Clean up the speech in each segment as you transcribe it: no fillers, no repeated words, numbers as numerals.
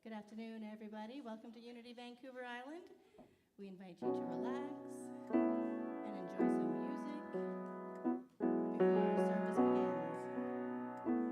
Good afternoon, everybody. Welcome to Unity Vancouver Island. We invite you to relax and enjoy some music before our service begins.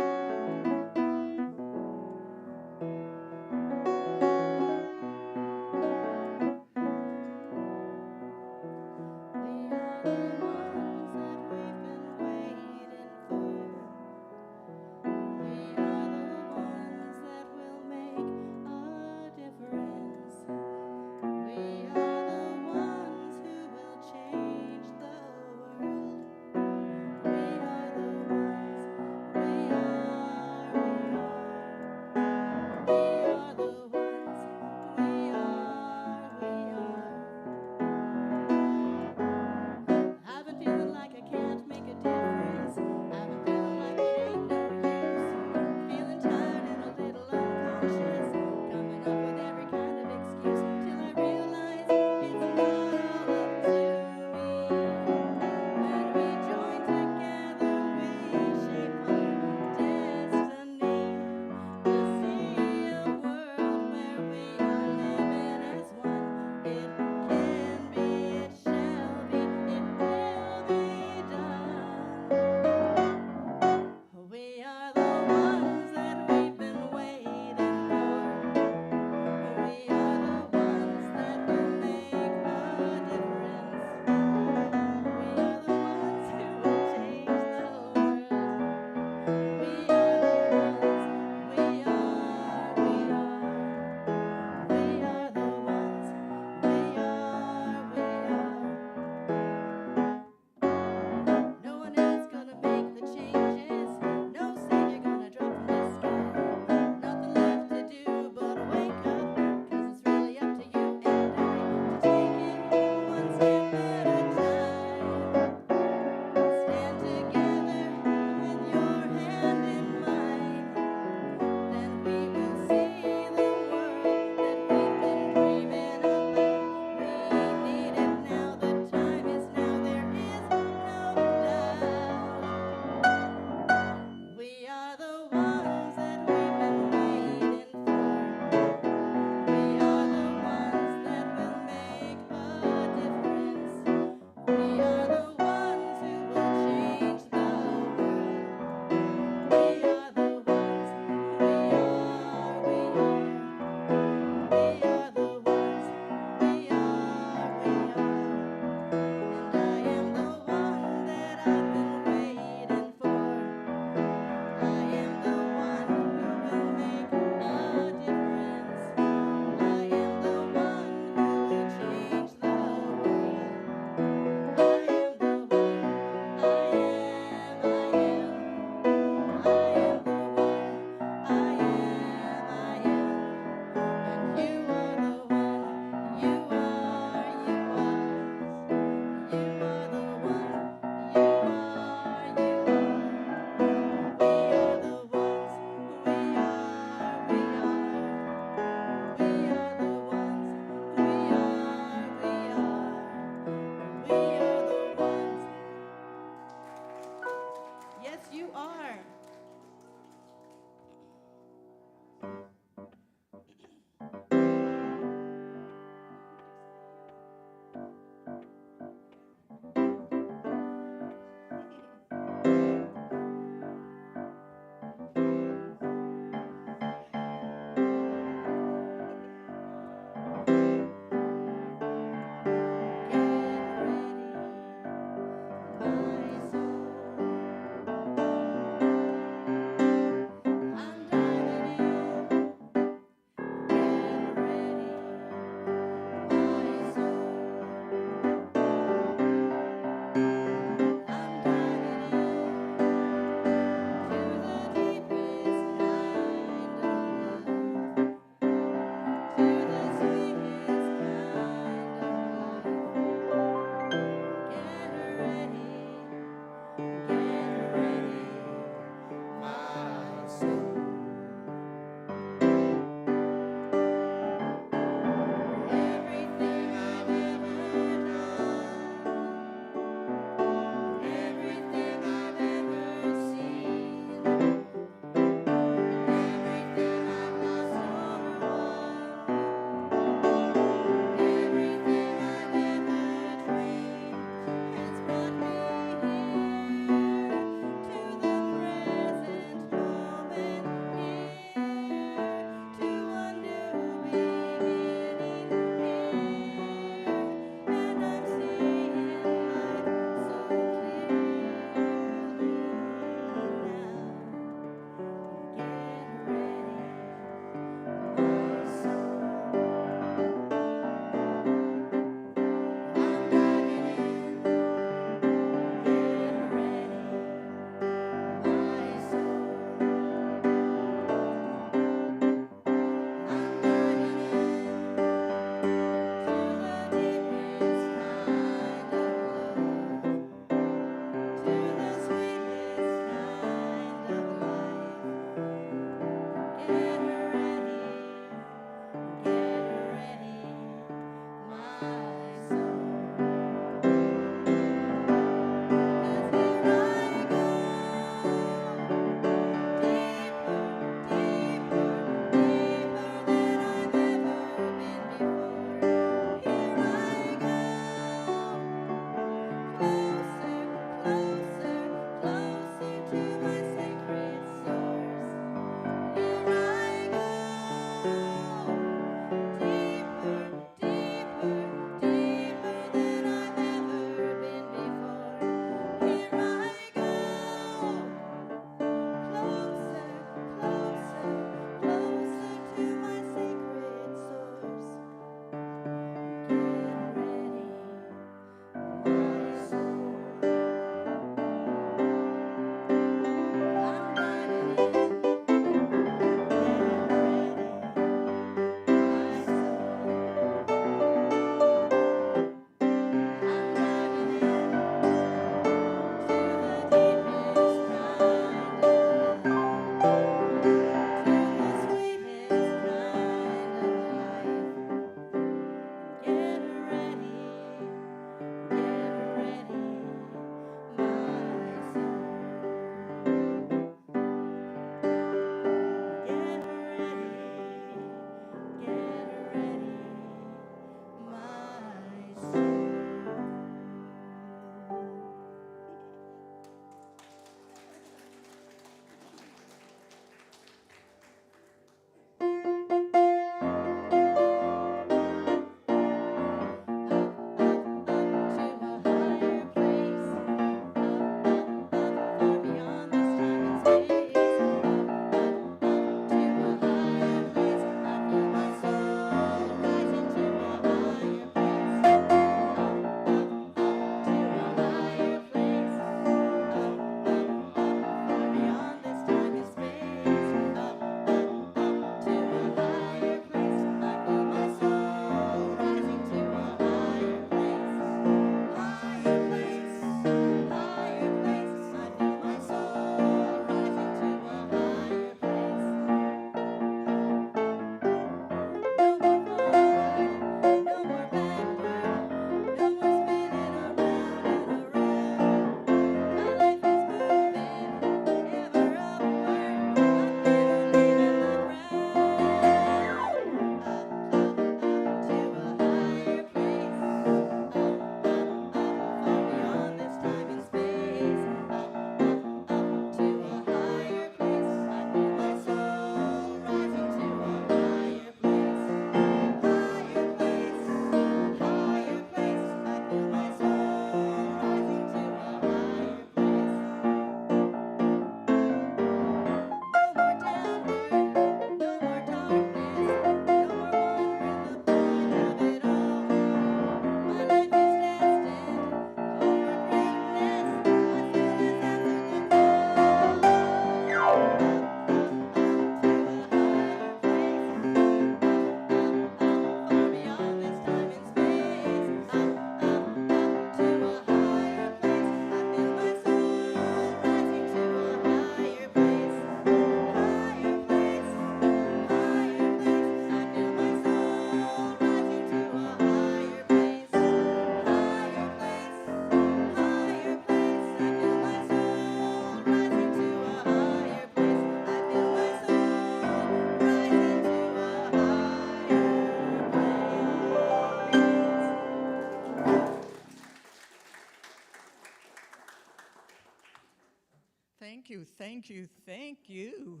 Thank you, thank you, thank you.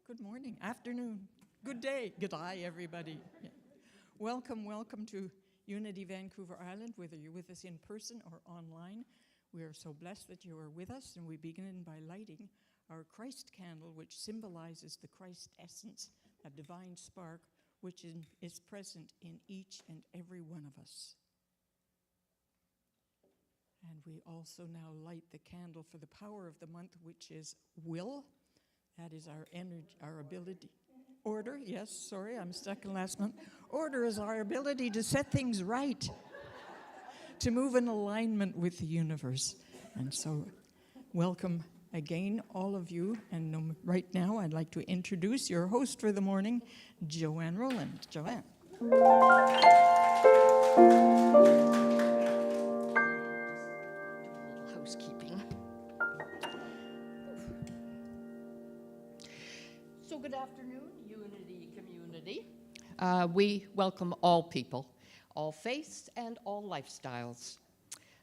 Good morning, afternoon, good day, good eye, everybody. Yeah. Welcome to Unity Vancouver Island, whether you're with us in person or online. We are so blessed that you are with us, and we begin by lighting our Christ candle, which symbolizes the Christ essence, a divine spark, which is present in each and every one of us. And we also now light the candle for the power of the month, which is will. That is our energy, our ability. Order, yes, sorry, I'm stuck in last month. Order is our ability to set things right, to move in alignment with the universe. And so, welcome again, all of you. And right now, I'd like to introduce your host for the morning, Joanne Rowland. Joanne. Housekeeping. So good afternoon, Unity community. We welcome all people, all faiths, and all lifestyles.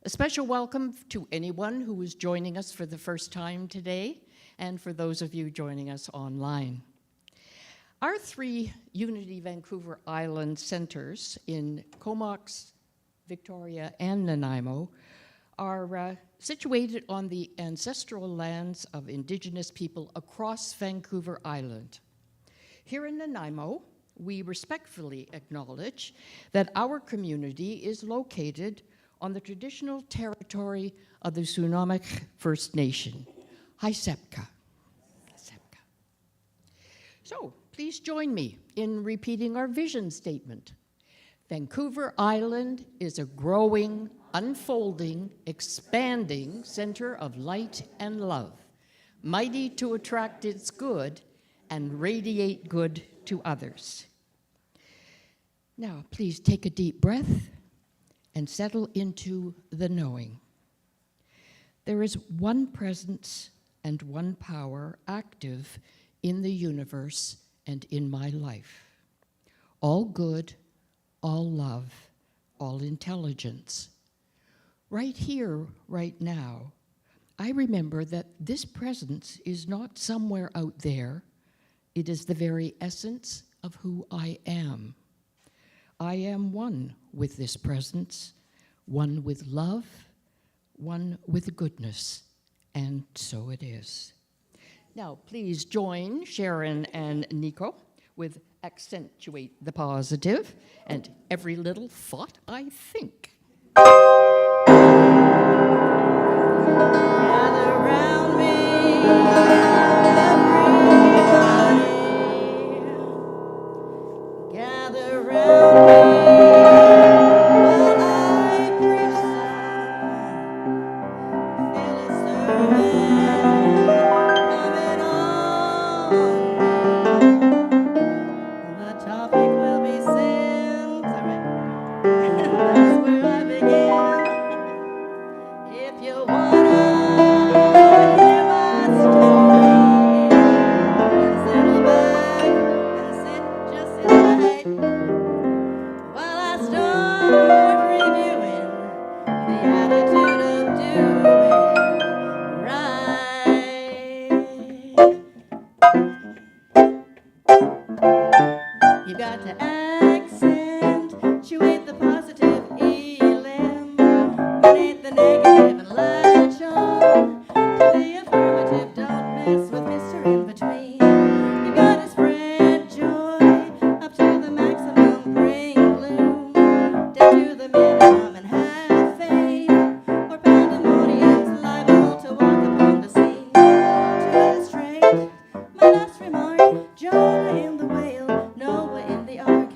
A special welcome to anyone who is joining us for the first time today, and for those of you joining us online. Our 3 Unity Vancouver Island centers in Comox, Victoria, and Nanaimo are situated on the ancestral lands of Indigenous people across Vancouver Island. Here in Nanaimo, we respectfully acknowledge that our community is located on the traditional territory of the Tsuut'ina First Nation, Haisepka. So, please join me in repeating our vision statement. Vancouver Island is a growing, unfolding, expanding center of light and love, mighty to attract its good and radiate good to others. Now, please take a deep breath and settle into the knowing. There is one presence and one power active in the universe and in my life. All good, all love, all intelligence. Right here, right now, I remember that this presence is not somewhere out there. It is the very essence of who I am. I am one with this presence, one with love, one with goodness, and so it is. Now, please join Sharon and Nico with accentuate the positive and every little thought I think. Gather round me, everybody. Gather round me while I preach some. Feel it serving, coming on me. The topic will be sin. Is that right? That's where I begin. If you wanna hear my story, then settle back and just sit tight while I start reviewing the attitude of doing right. You got to accentuate the positive eliminate the negative and latch on to the affirmative. Don't mess with Mr. In Between. You gotta spread joy up to the maximum, bring gloom down to the minimum, and have faith or pandemonium's liable to walk upon the scene. To illustrate my last remark, Jonah in the whale, Noah in the ark.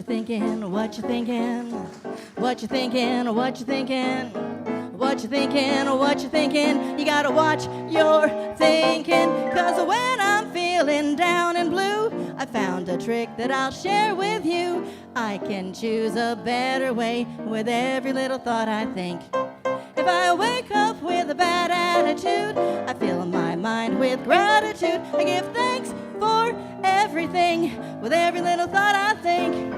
you thinking? What you thinking? What you thinking? What you thinking? What you thinking? What you thinking? You gotta watch your thinking, 'cause when I'm feeling down and blue, I found a trick that I'll share with you. I can choose a better way with every little thought I think. If I wake up with a bad attitude, I fill my mind with gratitude. I give thanks for everything with every little thought I think.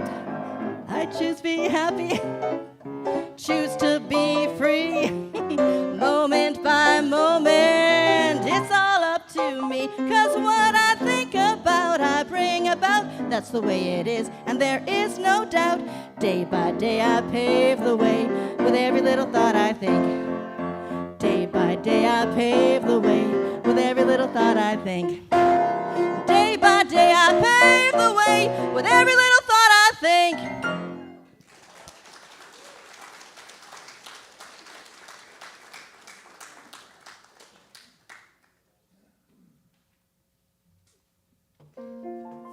I choose to be happy, choose to be free, moment by moment. It's all up to me, 'cause what I think about, I bring about. That's the way it is, and there is no doubt. Day by day I pave the way with every little thought I think. Day by day I pave the way with every little thought I think. Day by day I pave the way with every little thought I think.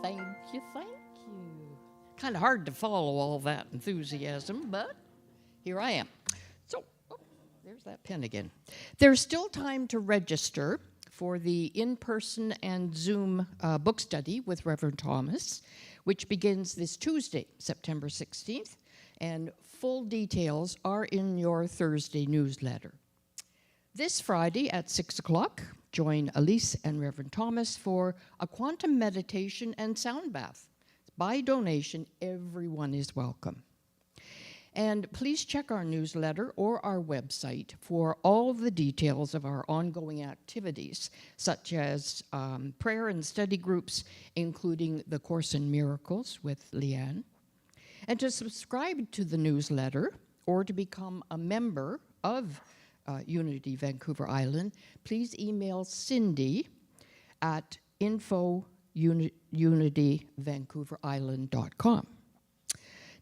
Thank you, thank you. Kind of hard to follow all that enthusiasm, but here I am. So, there's that pen again. There's still time to register for the in-person and Zoom book study with Reverend Thomas, which begins this Tuesday, September 16th, and full details are in your Thursday newsletter. This Friday at 6 o'clock, join Elise and Reverend Thomas for a quantum meditation and sound bath. By donation, everyone is welcome. And please check our newsletter or our website for all the details of our ongoing activities, such as prayer and study groups, including the Course in Miracles with Leanne. And to subscribe to the newsletter or to become a member of Unity Vancouver Island, please email Cindy at info@unityvancouverisland.com.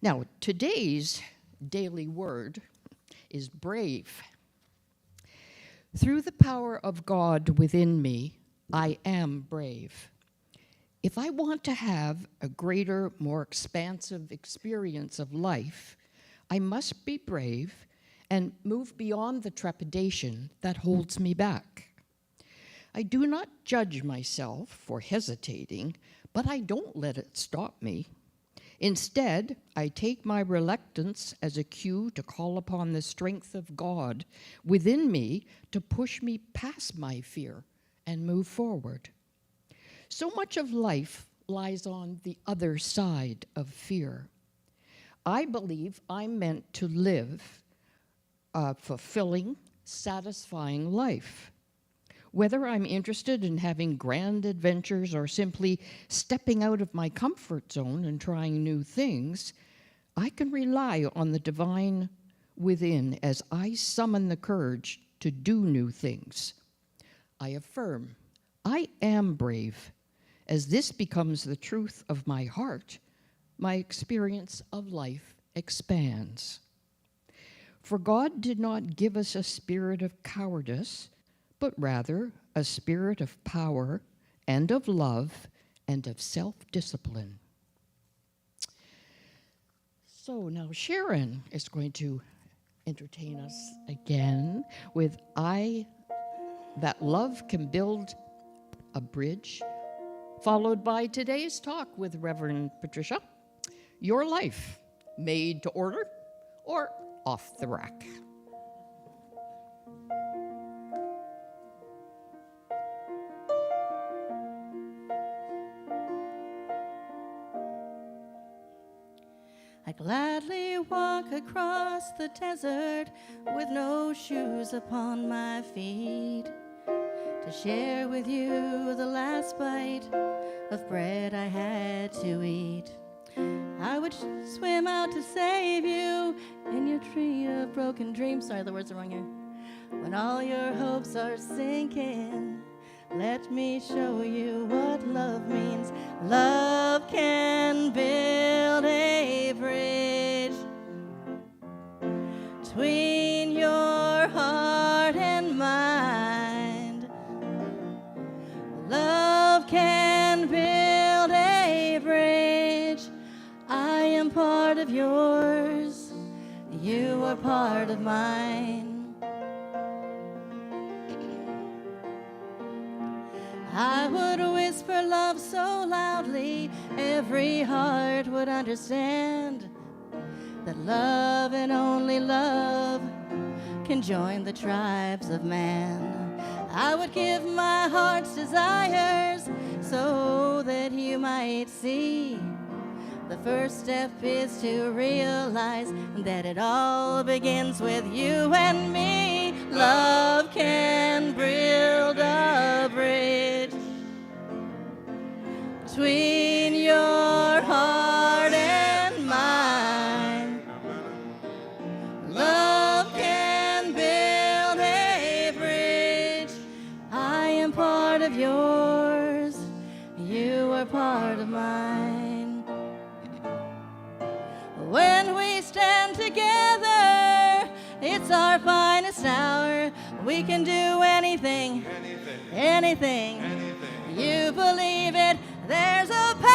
Now, today's daily word is brave. Through the power of God within me, I am brave. If I want to have a greater, more expansive experience of life, I must be brave and move beyond the trepidation that holds me back. I do not judge myself for hesitating, but I don't let it stop me. Instead, I take my reluctance as a cue to call upon the strength of God within me to push me past my fear and move forward. So much of life lies on the other side of fear. I believe I'm meant to live a fulfilling, satisfying life. Whether I'm interested in having grand adventures or simply stepping out of my comfort zone and trying new things, I can rely on the divine within as I summon the courage to do new things. I affirm, I am brave. As this becomes the truth of my heart, my experience of life expands. For God did not give us a spirit of cowardice, but rather a spirit of power and of love and of self-discipline. So now Sharon is going to entertain us again with That Love Can Build a Bridge, followed by today's talk with Reverend Patricia, Your Life, Made to Order or Off the Rack. I gladly walk across the desert with no shoes upon my feet to share with you the last bite of bread I had to eat. I would swim out to save you in your tree of broken dreams. Sorry, the words are wrong here. When all your hopes are sinking, let me show you what love means. Love can build a bridge between your heart and mind. Love can build a bridge. I am are part of mine. I would whisper love so loudly every heart would understand that love and only love can join the tribes of man. I would give my heart's desires so that you might see. The first step is to realize that it all begins with you and me. Love can build a bridge between your heart and mine. Love can build a bridge. I am part of yours, you are part of mine. When we stand together, it's our finest hour. We can do anything, anything. You believe it, there's a power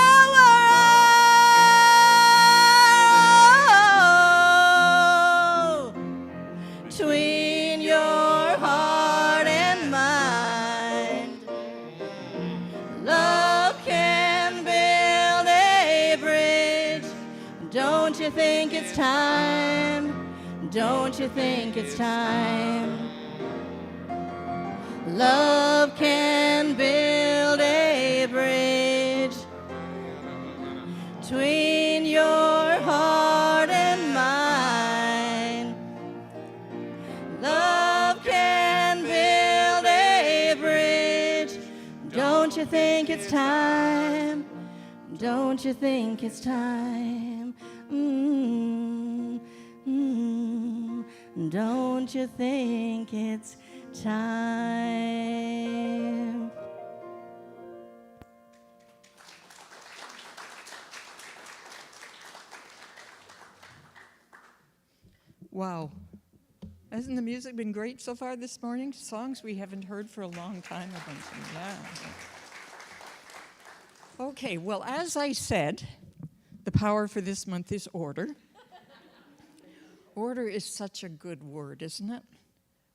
between your heart and mind. Love can build a bridge. Don't you think it's time? Don't you think it's time? Love can build a bridge between your heart and mine. Love can build a bridge. Don't you think it's time? Don't you think it's time? Don't you think it's time? Wow. Hasn't the music been great so far this morning? Songs we haven't heard for a long time. Yeah. Okay, well, as I said, the power for this month is order. Order is such a good word, isn't it?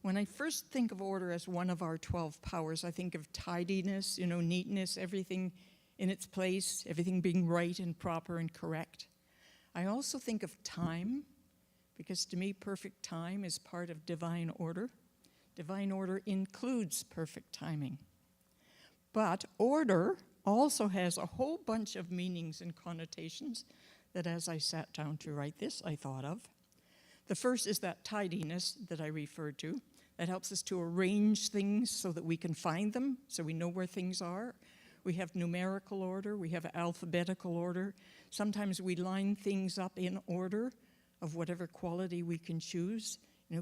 When I first think of order as one of our 12 powers, I think of tidiness, neatness, everything in its place, everything being right and proper and correct. I also think of time, because to me, perfect time is part of divine order. Divine order includes perfect timing. But order also has a whole bunch of meanings and connotations that as I sat down to write this, I thought of. The first is that tidiness that I referred to. That helps us to arrange things so that we can find them, so we know where things are. We have numerical order, we have alphabetical order. Sometimes we line things up in order of whatever quality we can choose.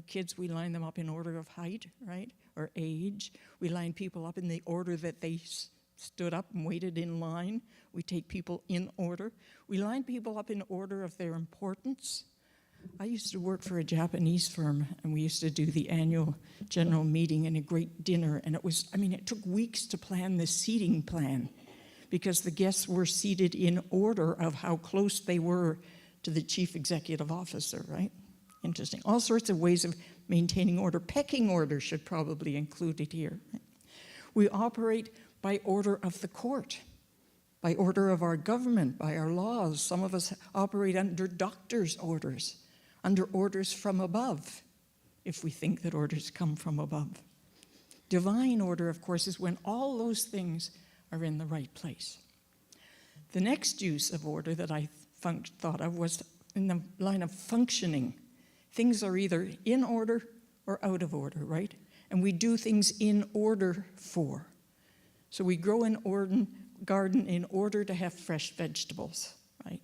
Kids, we line them up in order of height, right? Or age. We line people up in the order that they stood up and waited in line. We take people in order. We line people up in order of their importance. I used to work for a Japanese firm, and we used to do the annual general meeting and a great dinner, and it took weeks to plan the seating plan because the guests were seated in order of how close they were to the chief executive officer, right? Interesting. All sorts of ways of maintaining order. Pecking order should probably include it here. Right? We operate by order of the court, by order of our government, by our laws. Some of us operate under doctors' orders, under orders from above, if we think that orders come from above. Divine order, of course, is when all those things are in the right place. The next use of order that I thought of was in the line of functioning. Things are either in order or out of order, right? And we do things in order for. So we grow an garden in order to have fresh vegetables, right?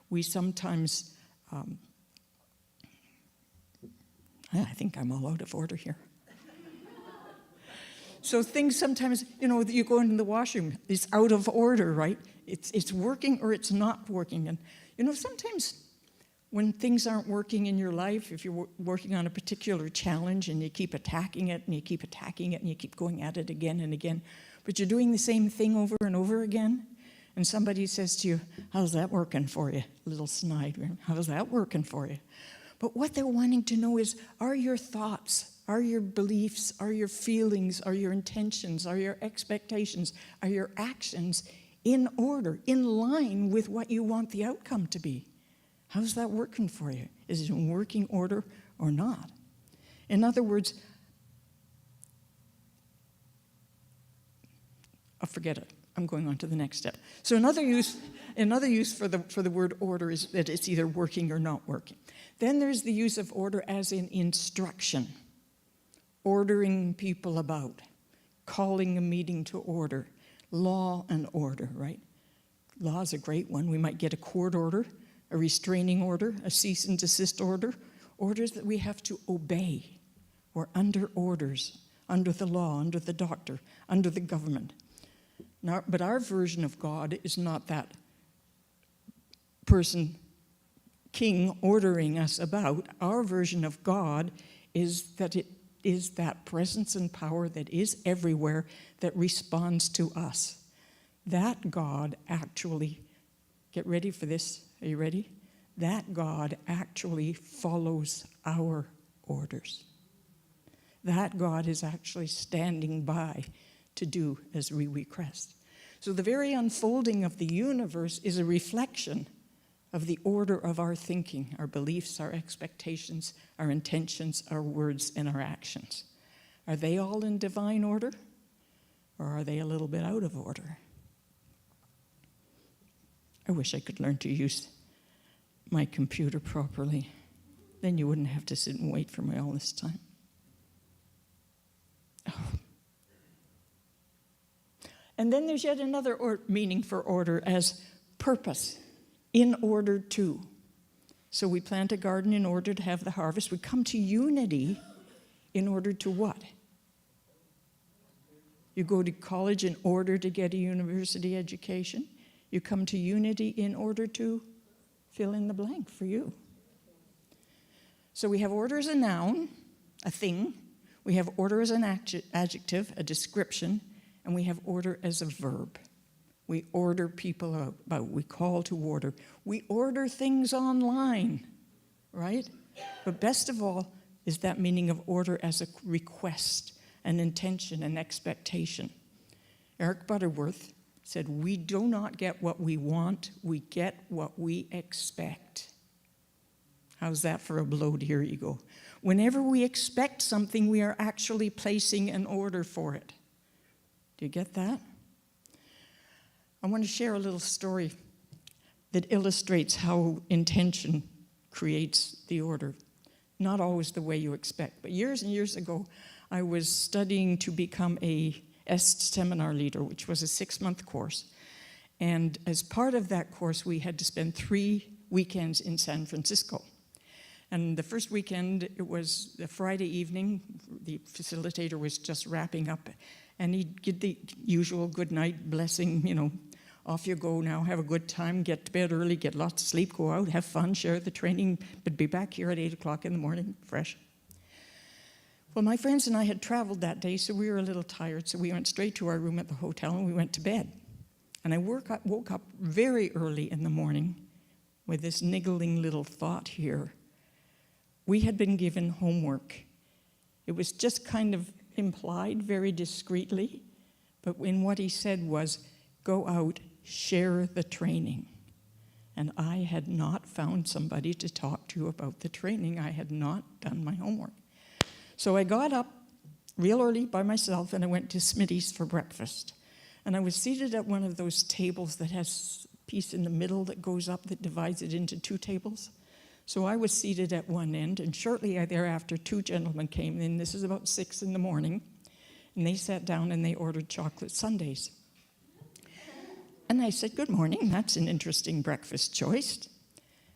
We sometimes, I think I'm all out of order here. So things sometimes, you go into the washroom, it's out of order, right? It's working or it's not working. And, sometimes when things aren't working in your life, if you're working on a particular challenge and you keep attacking it and you keep attacking it and you keep going at it again and again, but you're doing the same thing over and over again, and somebody says to you, how's that working for you? A little snide, how's that working for you? But what they're wanting to know is, are your thoughts, are your beliefs, are your feelings, are your intentions, are your expectations, are your actions in order, in line with what you want the outcome to be? How's that working for you? Is it in working order or not? In other words, I'll forget it. I'm going on to the next step. So another use for the word order is that it's either working or not working. Then there's the use of order as in instruction, ordering people about, calling a meeting to order, law and order, right? Law is a great one. We might get a court order, a restraining order, a cease and desist order, orders that we have to obey. We're under orders, under the law, under the doctor, under the government. Now, but our version of God is not that person, king, ordering us about. Our version of God is that it is that presence and power that is everywhere that responds to us. That God actually, get ready for this, are you ready? That God actually follows our orders. That God is actually standing by to do as we request. So the very unfolding of the universe is a reflection of the order of our thinking, our beliefs, our expectations, our intentions, our words, and our actions. Are they all in divine order, or are they a little bit out of order? I wish I could learn to use my computer properly. Then you wouldn't have to sit and wait for me all this time. Oh. And then there's yet another meaning for order as purpose, in order to. So we plant a garden in order to have the harvest. We come to unity in order to what? You go to college in order to get a university education. You come to unity in order to fill in the blank for you. So we have order as a noun, a thing. We have order as an adjective, a description. And we have order as a verb. We order people about. We call to order. We order things online, right? But best of all is that meaning of order as a request, an intention, an expectation. Eric Butterworth said, we do not get what we want, we get what we expect. How's that for a blow to your ego? Whenever we expect something, we are actually placing an order for it. Do you get that? I want to share a little story that illustrates how intention creates the order. Not always the way you expect, but years and years ago, I was studying to become a EST seminar leader, which was a 6-month course. And as part of that course, we had to spend 3 weekends in San Francisco. And the first weekend, it was a Friday evening. The facilitator was just wrapping up. And he'd give the usual good night blessing, off you go now, have a good time, get to bed early, get lots of sleep, go out, have fun, share the training, but be back here at 8 o'clock in the morning, fresh. Well, my friends and I had traveled that day, so we were a little tired, so we went straight to our room at the hotel and we went to bed. And I woke up very early in the morning with this niggling little thought here. We had been given homework. It was just kind of implied very discreetly, but in what he said was, go out, share the training. And I had not found somebody to talk to about the training. I had not done my homework. So I got up real early by myself and I went to Smitty's for breakfast. And I was seated at one of those tables that has a piece in the middle that goes up that divides it into 2 tables. So I was seated at one end, and shortly thereafter, 2 gentlemen came in. This is about 6 in the morning, and they sat down and they ordered chocolate sundaes. And I said, good morning, that's an interesting breakfast choice.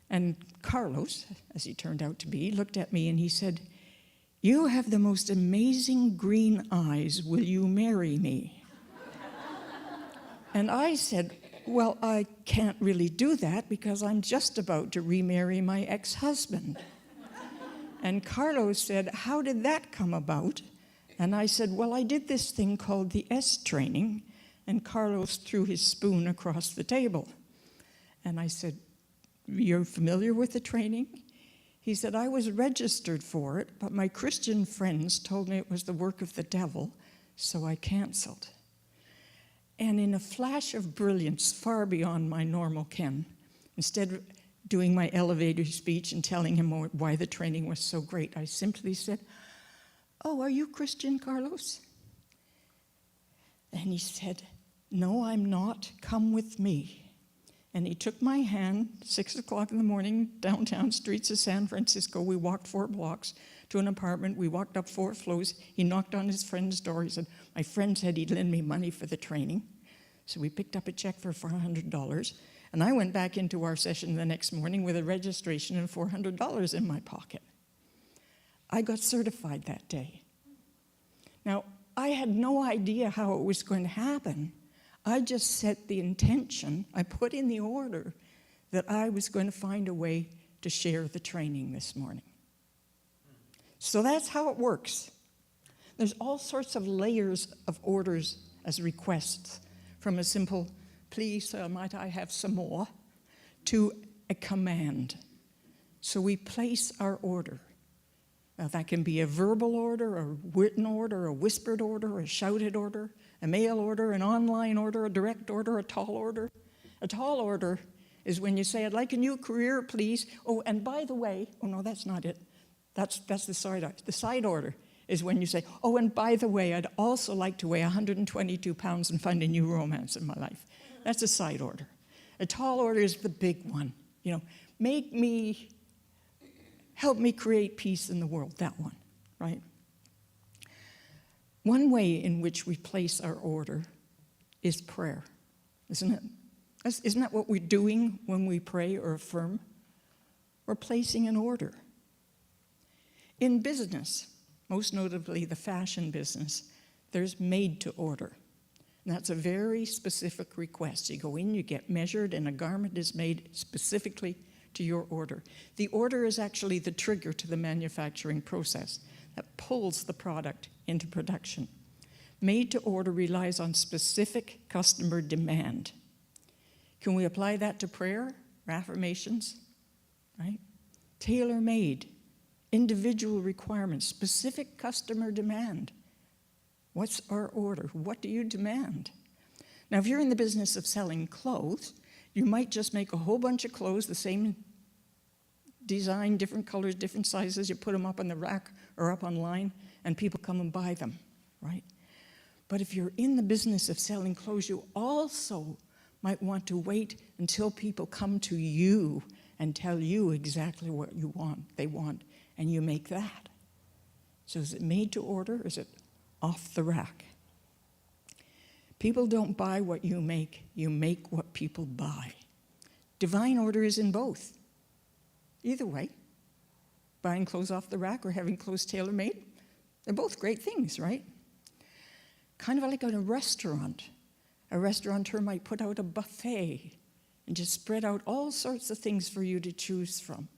And Carlos, as he turned out to be, looked at me and he said, you have the most amazing green eyes, will you marry me? And I said, well, I can't really do that because I'm just about to remarry my ex-husband. And Carlos said, how did that come about? And I said, well, I did this thing called the S training. And Carlos threw his spoon across the table. And I said, you're familiar with the training? He He said, I was registered for it, but my Christian friends told me it was the work of the devil, so I canceled. And in a flash of brilliance far beyond my normal ken, instead of doing my elevator speech and telling him why the training was so great, I simply said, oh, are you Christian, Carlos? And he said, no, I'm not. Come with me. And he took my hand, 6 o'clock in the morning, downtown streets of San Francisco. We walked 4 blocks to an apartment. We walked up 4 floors. He knocked on his friend's door. He said, my friend said he'd lend me money for the training. So we picked up a check for $400. And I went back into our session the next morning with a registration and $400 in my pocket. I got certified that day. Now, I had no idea how it was going to happen. I just set the intention, I put in the order that I was going to find a way to share the training this morning. So that's how it works. There's all sorts of layers of orders as requests, from a simple, please, might I have some more, to a command. So we place our order. Now, that can be a verbal order, a written order, a whispered order, a shouted order, a mail order, an online order, a direct order, a tall order. A tall order is when you say, I'd like a new career, please. Oh, and by the way, oh no, that's not it. That's the side order. The side order is when you say, oh, and by the way, I'd also like to weigh 122 pounds and find a new romance in my life. That's a side order. A tall order is the big one. You know, help me create peace in the world, that one, right? One way in which we place our order is prayer, isn't it? Isn't that what we're doing when we pray or affirm? We're placing an order. In business, most notably the fashion business, there's made to order. And that's a very specific request. You go in, you get measured, and a garment is made specifically to your order. The order is actually the trigger to the manufacturing process that pulls the product into production. Made to order relies on specific customer demand. Can we apply that to prayer or affirmations? Right? Tailor-made, individual requirements, specific customer demand. What's our order? What do you demand? Now, if you're in the business of selling clothes, you might just make a whole bunch of clothes, the same design, different colors, different sizes. You put them up on the rack or up online, and people come and buy them, right? But if you're in the business of selling clothes, you also might want to wait until people come to you and tell you exactly what they want, and you make that. So is it made to order, or is it off the rack? People don't buy what you make what people buy. Divine order is in both. Either way, buying clothes off the rack or having clothes tailor-made, they're both great things, right? Kind of like in a restaurant. A restaurateur might put out a buffet and just spread out all sorts of things for you to choose from.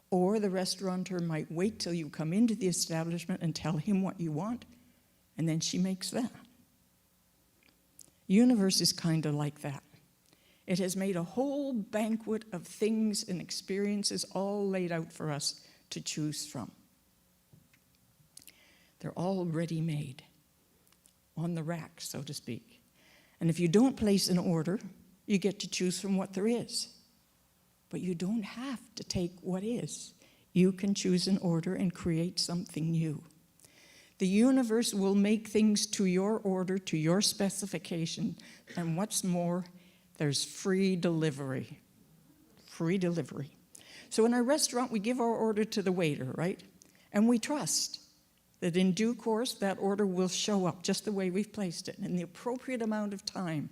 Or the restaurateur might wait till you come into the establishment and tell him what you want, and then she makes that. The universe is kind of like that. It has made a whole banquet of things and experiences all laid out for us to choose from. They're all ready-made, on the rack, so to speak. And if you don't place an order, you get to choose from what there is. But you don't have to take what is. You can choose an order and create something new. The universe will make things to your order, to your specification, and what's more, there's free delivery. Free delivery. So in our restaurant, we give our order to the waiter, right? And we trust that in due course, that order will show up just the way we've placed it, in the appropriate amount of time,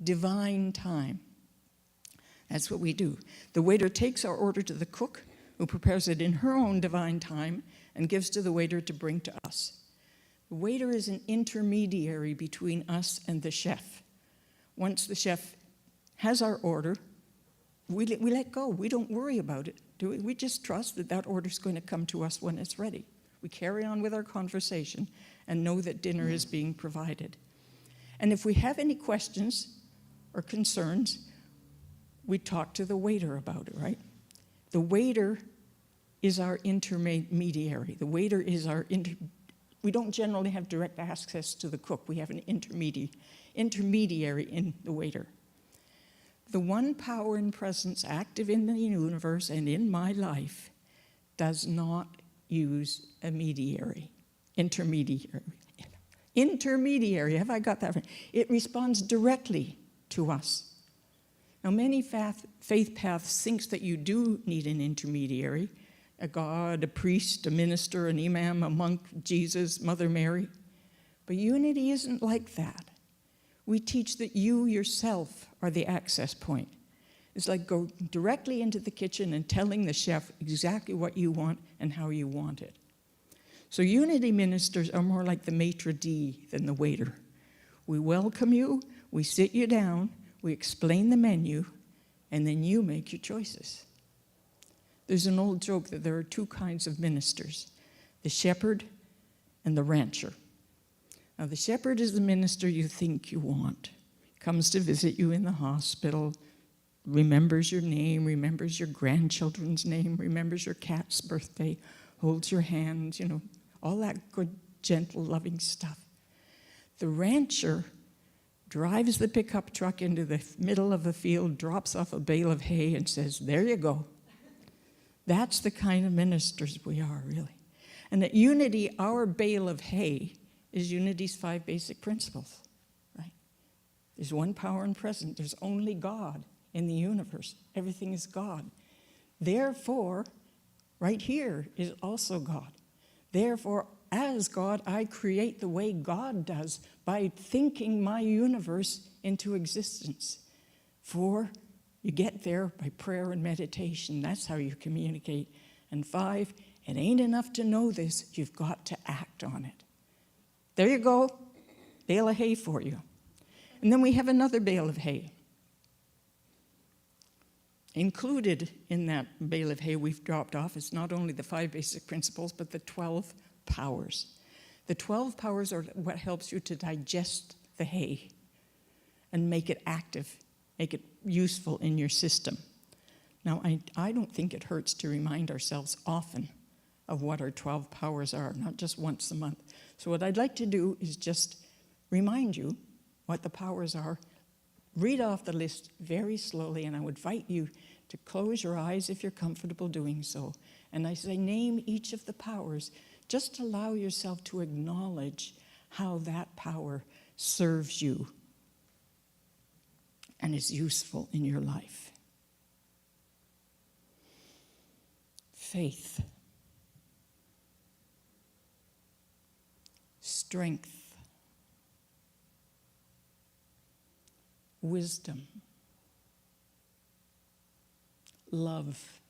divine time. That's what we do. The waiter takes our order to the cook, who prepares it in her own divine time and gives to the waiter to bring to us. The waiter is an intermediary between us and the chef. Once the chef has our order, we let go. We don't worry about it, do we? We just trust that that order is going to come to us when it's ready. We carry on with our conversation and know that dinner is being provided. And if we have any questions or concerns, we talk to the waiter about it, right? The waiter is our intermediary. The waiter is our we don't generally have direct access to the cook. We have an intermediary in the waiter. The one power and presence active in the universe and in my life does not use a mediary, intermediary. Intermediary, have I got that right? It responds directly to us. Now, many faith paths thinks that you do need an intermediary, a God, a priest, a minister, an imam, a monk, Jesus, Mother Mary. But unity isn't like that. We teach that you yourself are the access point. It's like go directly into the kitchen and telling the chef exactly what you want and how you want it. So unity ministers are more like the maitre d' than the waiter. We welcome you, we sit you down, we explain the menu, and then you make your choices. There's an old joke that there are two kinds of ministers, the shepherd and the rancher. Now, the shepherd is the minister you think you want. Comes to visit you in the hospital, remembers your name, remembers your grandchildren's name, remembers your cat's birthday, holds your hand, all that good, gentle, loving stuff. The rancher drives the pickup truck into the middle of the field, drops off a bale of hay, and says, there you go. That's the kind of ministers we are, really. And at Unity, our bale of hay is Unity's 5 basic principles, right? There's one power and present. There's only God in the universe. Everything is God. Therefore, right here is also God. Therefore, as God, I create the way God does by thinking my universe into existence. 4, you get there by prayer and meditation. That's how you communicate. And 5, it ain't enough to know this. You've got to act on it. There you go, bale of hay for you. And then we have another bale of hay. Included in that bale of hay we've dropped off is not only the 5 basic principles, but the 12 powers. The 12 powers are what helps you to digest the hay and make it active, make it useful in your system. Now, I don't think it hurts to remind ourselves often of what our 12 powers are, not just once a month. So what I'd like to do is just remind you what the powers are, read off the list very slowly, and I would invite you to close your eyes if you're comfortable doing so. And as I name each of the powers, just allow yourself to acknowledge how that power serves you and is useful in your life. Faith. Strength. Wisdom. Love.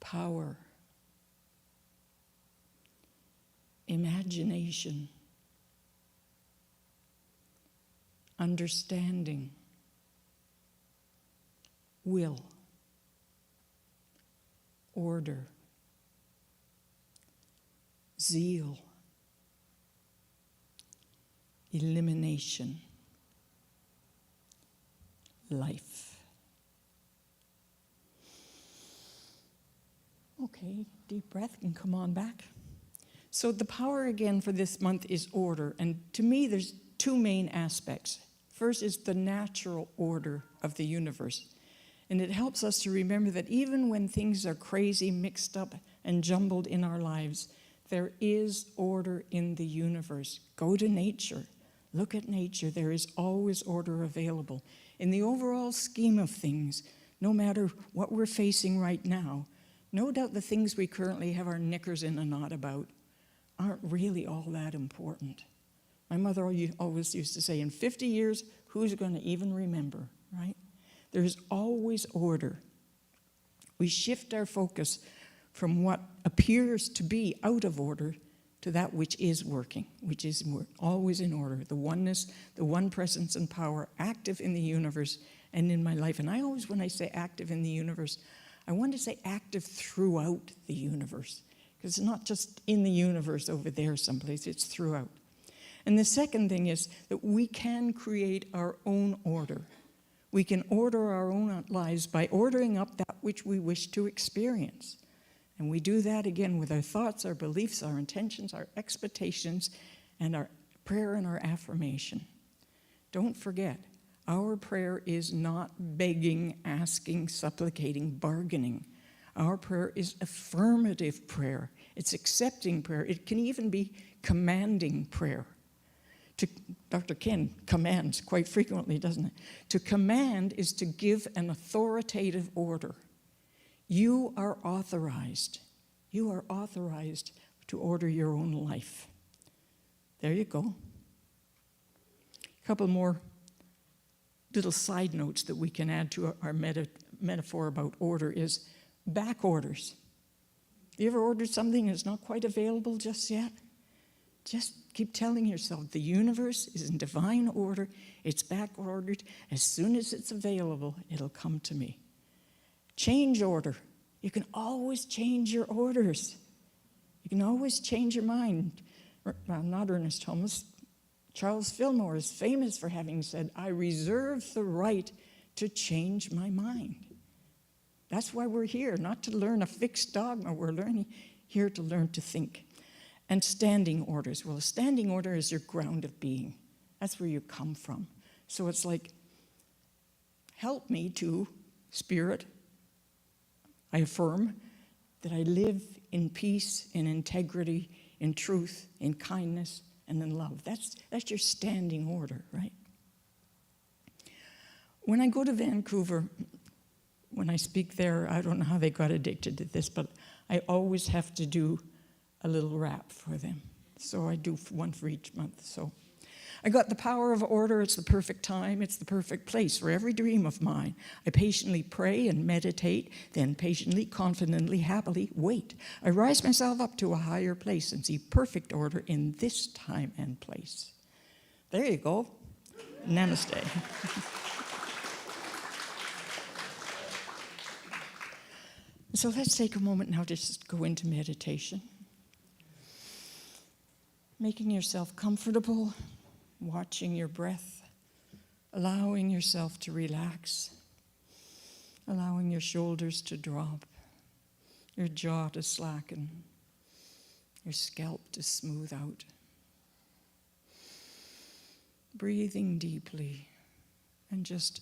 Power. Imagination. Understanding. Will. Order. Zeal. Elimination. Life. Okay, deep breath and come on back. So the power again for this month is order, and to me there's 2 main aspects. First is the natural order of the universe, and it helps us to remember that even when things are crazy, mixed up, and jumbled in our lives, there is order in the universe. Go to nature. Look at nature. There is always order available. In the overall scheme of things, no matter what we're facing right now, no doubt the things we currently have our knickers in a knot about aren't really all that important. My mother always used to say, in 50 years, who's going to even remember, right? There's always order. We shift our focus from what appears to be out of order to that which is working, which is always in order. The oneness, the one presence and power active in the universe and in my life. And I always, when I say active in the universe, I want to say active throughout the universe. Because it's not just in the universe over there someplace, it's throughout. And the second thing is that we can create our own order. We can order our own lives by ordering up that which we wish to experience. And we do that again with our thoughts, our beliefs, our intentions, our expectations, and our prayer and our affirmation. Don't forget, our prayer is not begging, asking, supplicating, bargaining. Our prayer is affirmative prayer. It's accepting prayer. It can even be commanding prayer. Dr. Ken commands quite frequently, doesn't it? To command is to give an authoritative order. You are authorized. You are authorized to order your own life. There you go. A couple more little side notes that we can add to our metaphor about order is back orders. You ever ordered something that's not quite available just yet? Just keep telling yourself the universe is in divine order. It's back ordered. As soon as it's available, it'll come to me. Change order. You can always change your orders. You can always change your mind. Well, not Ernest Holmes. Charles Fillmore is famous for having said, I reserve the right to change my mind. That's why we're here, not to learn a fixed dogma. We're here to learn to think. And standing orders. Well, a standing order is your ground of being. That's where you come from. So it's like, help me to, Spirit, I affirm that I live in peace, in integrity, in truth, in kindness, and in love. That's your standing order, right? When I go to Vancouver, when I speak there, I don't know how they got addicted to this, but I always have to do a little rap for them. So I do one for each month. So I got the power of order. It's the perfect time. It's the perfect place for every dream of mine. I patiently pray and meditate, then patiently, confidently, happily wait. I rise myself up to a higher place and see perfect order in this time and place. There you go. Namaste. So let's take a moment now to just go into meditation. Making yourself comfortable, watching your breath, allowing yourself to relax, allowing your shoulders to drop, your jaw to slacken, your scalp to smooth out. Breathing deeply and just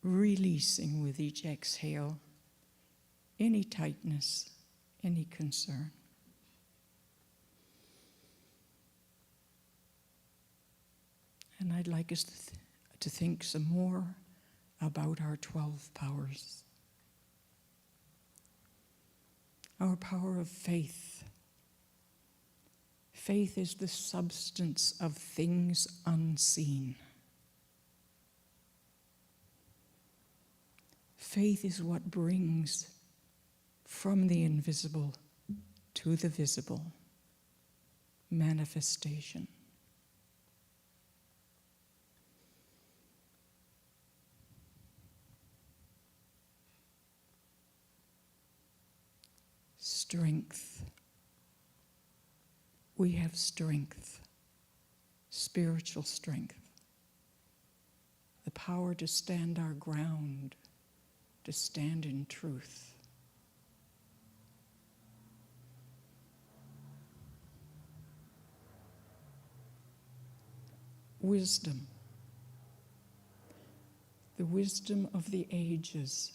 releasing with each exhale any tightness, any concern. And I'd like us to think some more about our 12 powers. Our power of faith. Faith is the substance of things unseen. Faith is what brings from the invisible to the visible manifestation. Strength. We have strength, spiritual strength, the power to stand our ground, to stand in truth. Wisdom, the wisdom of the ages,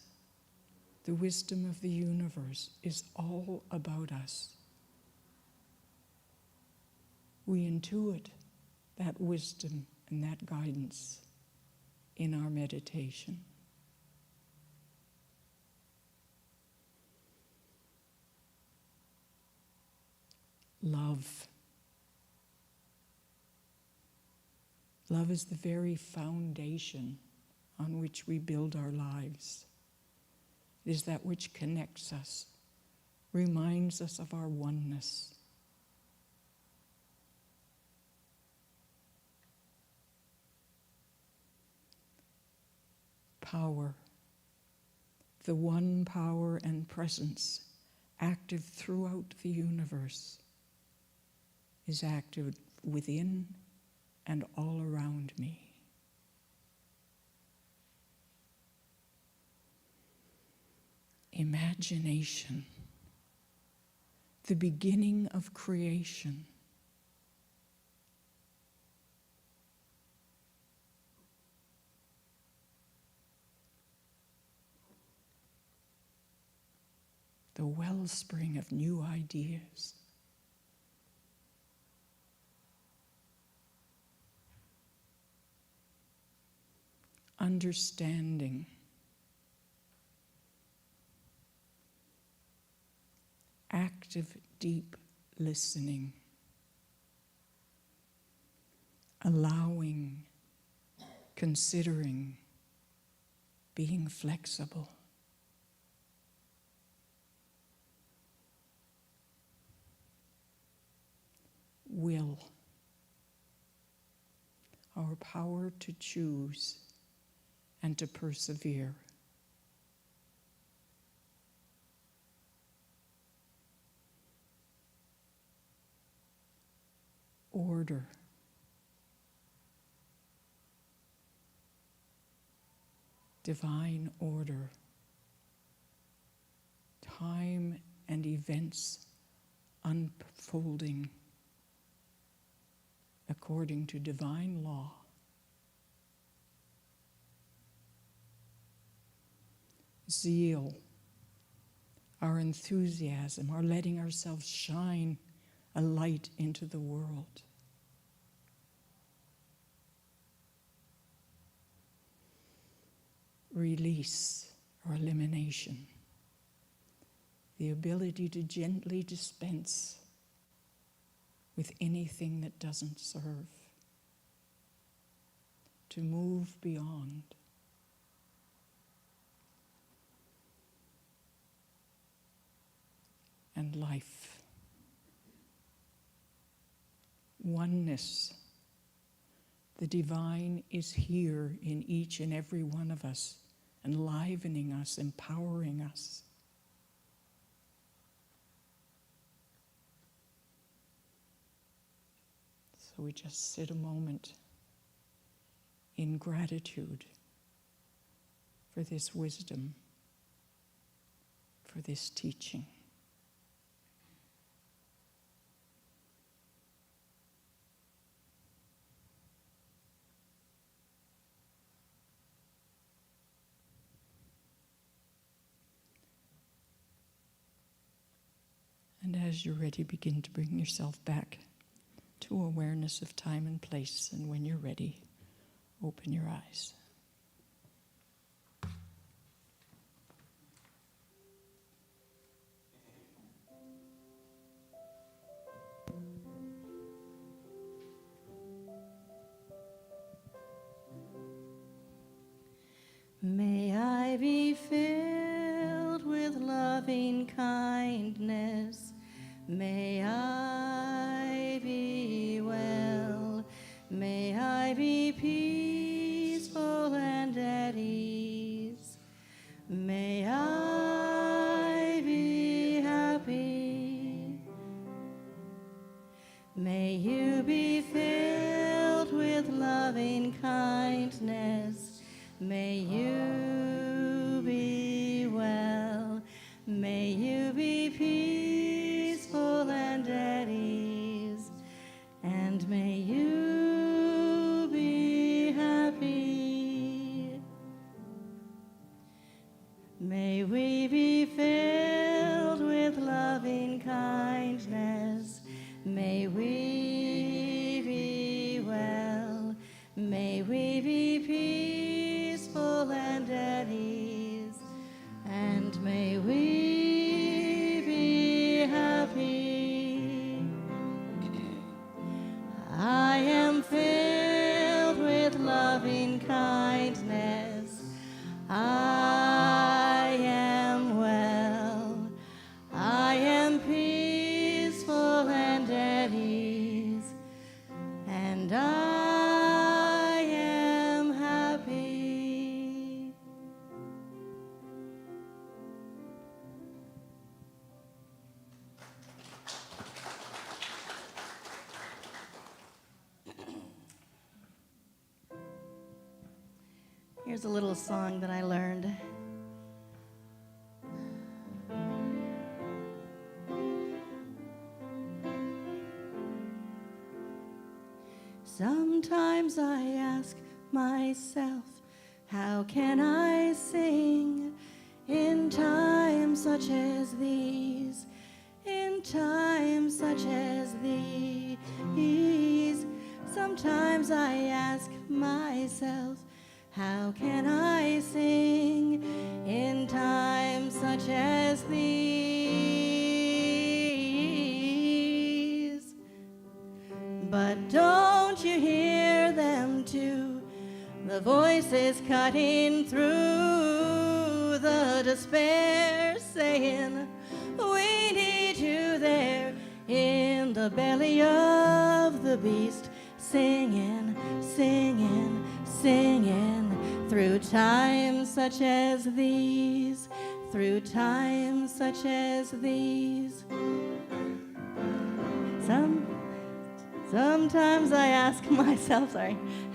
the wisdom of the universe is all about us. We intuit that wisdom and that guidance in our meditation. Love. Love is the very foundation on which we build our lives. It is that which connects us, reminds us of our oneness. Power, the one power and presence active throughout the universe, is active within and all around me. imagination, the beginning of creation. The wellspring of new ideas. Understanding. Active, deep listening. Allowing, considering, being flexible. Will, our power to choose and to persevere. Order, divine order, time and events unfolding according to divine law. Zeal, our enthusiasm, our letting ourselves shine a light into the world. Release or elimination, the ability to gently dispense with anything that doesn't serve, to move beyond. And life, oneness. The divine is here in each and every one of us, enlivening us, empowering us. So we just sit a moment in gratitude for this wisdom, for this teaching. And as you're ready, begin to bring yourself back to awareness of time and place. And when you're ready, open your eyes. May I be filled with loving kindness. May I be well. May I be peaceful and at ease. May I be happy. May you be filled with loving kindness. May you be well. May you be peaceful and at ease. And may you be happy. May we be filled with loving kindness. May we be well. May we be peaceful and at ease. And may we be happy. I am filled with loving kindness. I am well. I am peaceful and at ease. And I am happy. Here's a little song that I learned. Sometimes I ask myself, how can I sing in times such as these? In times such as these. Sometimes I ask myself, how can I sing in times such as these? But don't you hear them too? The voices cutting through the despair, saying, we need you there in the belly of the beast, singing, singing, singing through times such as these, through times such as these. Sometimes I ask myself,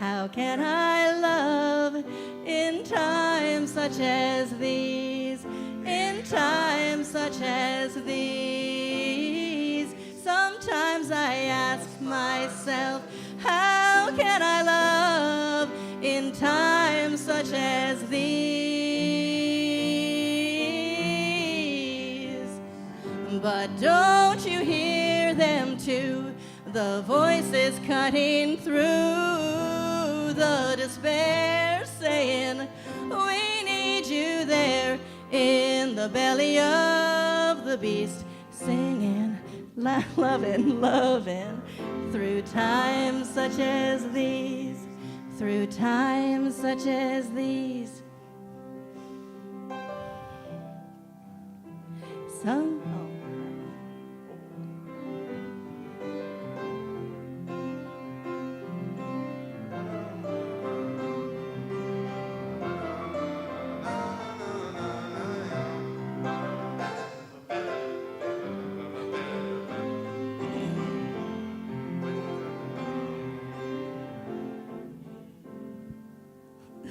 how can I love in times such as these? In times such as these. Sometimes I ask myself, how can I love in times such as these? But don't you hear them too? The voices cutting through the despair, saying, we need you there in the belly of the beast, singing, loving, loving through times such as these, through times such as these.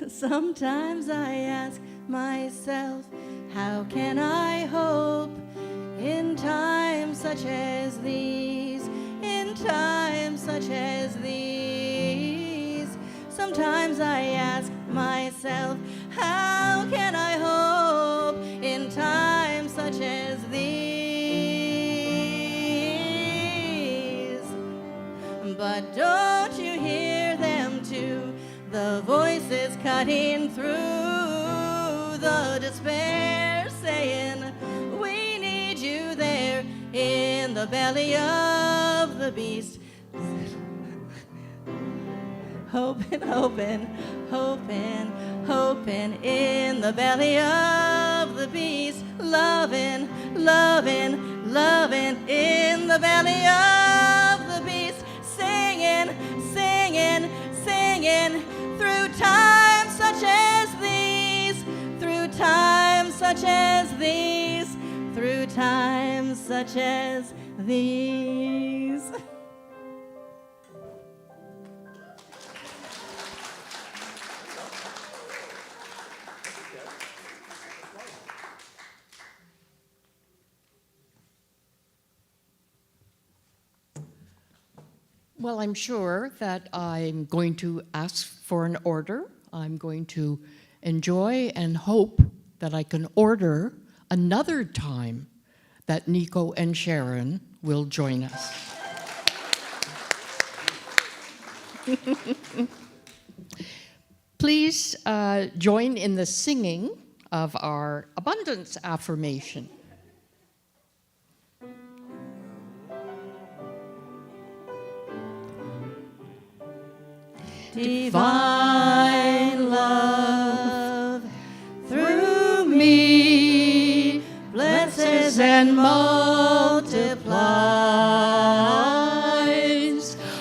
Sometimes I ask myself, how can I hope in times such as these? In times such as these. Sometimes I ask myself, how can I hope in times such as these? But don't you hear them too? The voices cutting through the despair, saying, we need you there in the belly of the beast. Hoping, hoping, hoping, hoping in the belly of the beast. Loving, loving, loving in the belly of the beast. Singing, singing, singing through times such as these, through times such as these, through times such as these. Well, I'm sure that I'm going to ask for an order. I'm going to enjoy and hope that I can order another time that Nico and Sharon will join us. Please join in the singing of our abundance affirmation. Divine love through me blesses and multiplies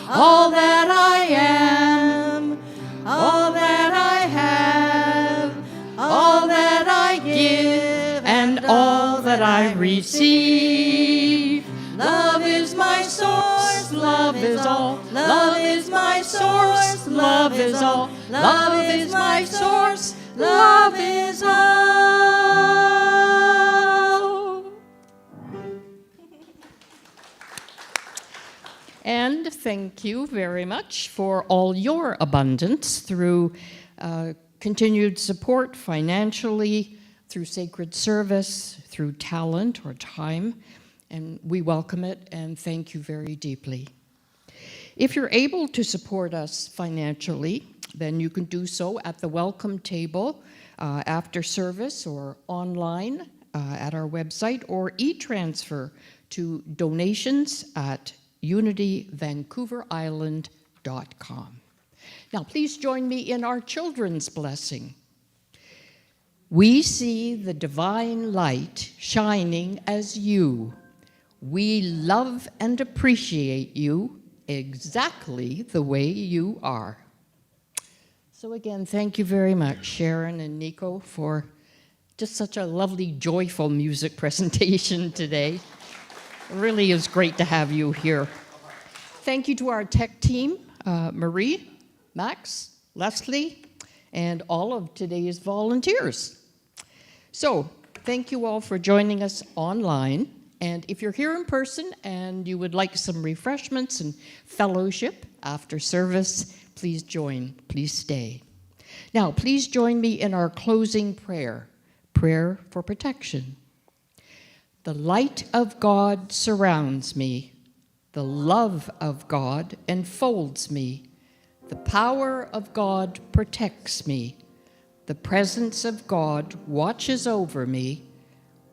all that I am, all that I have, all that I give, and all that I receive. Love is my source, love is all, love is my source, love is all, love is my source, love is all. And thank you very much for all your abundance through continued support financially, through sacred service, through talent or time. And we welcome it and thank you very deeply. If you're able to support us financially, then you can do so at the welcome table after service or online at our website, or e-transfer to donations@unityvancouverisland.com. Now, please join me in our children's blessing. We see the divine light shining as you. We love and appreciate you exactly the way you are. So again, thank you very much, Sharon and Nico, for just such a lovely, joyful music presentation today. It really is great to have you here. Thank you to our tech team, Marie, Max, Leslie, and all of today's volunteers. So, thank you all for joining us online. And if you're here in person and you would like some refreshments and fellowship after service, please join, please stay. Now, please join me in our closing prayer for protection. The light of God surrounds me. The love of God enfolds me. The power of God protects me. The presence of God watches over me.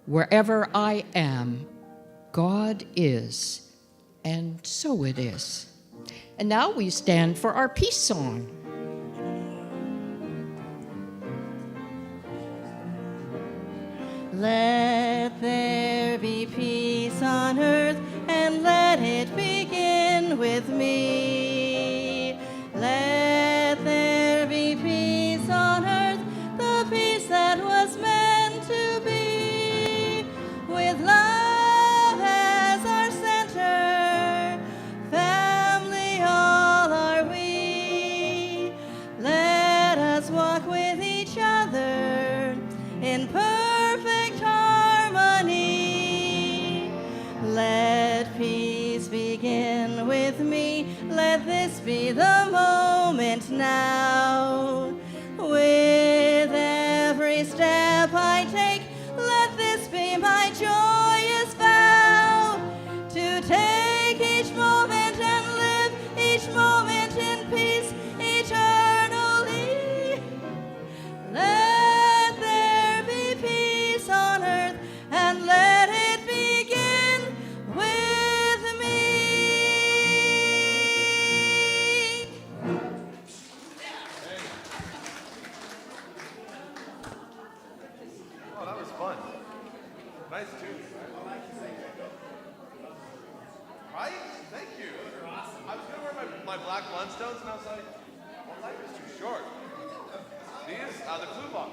Wherever I am, God is, and so it is. And now we stand for our peace song. Let there be peace on earth, and let it begin with me. Let there be peace on earth, the peace that was meant to be. With love as our center, family all are we. Let us walk with each other in perfect harmony. Let peace begin with me. Let this be the moment now. With every step I take, let this be my joyous vow. To take each moment and live each moment in peace eternally. Let there be peace on earth, and let it begin with me. Oh, that was fun. Nice tune. Right? Thank you. I was gonna wear my black Blundstones, and I was like, well, life is too short. These are the clue box.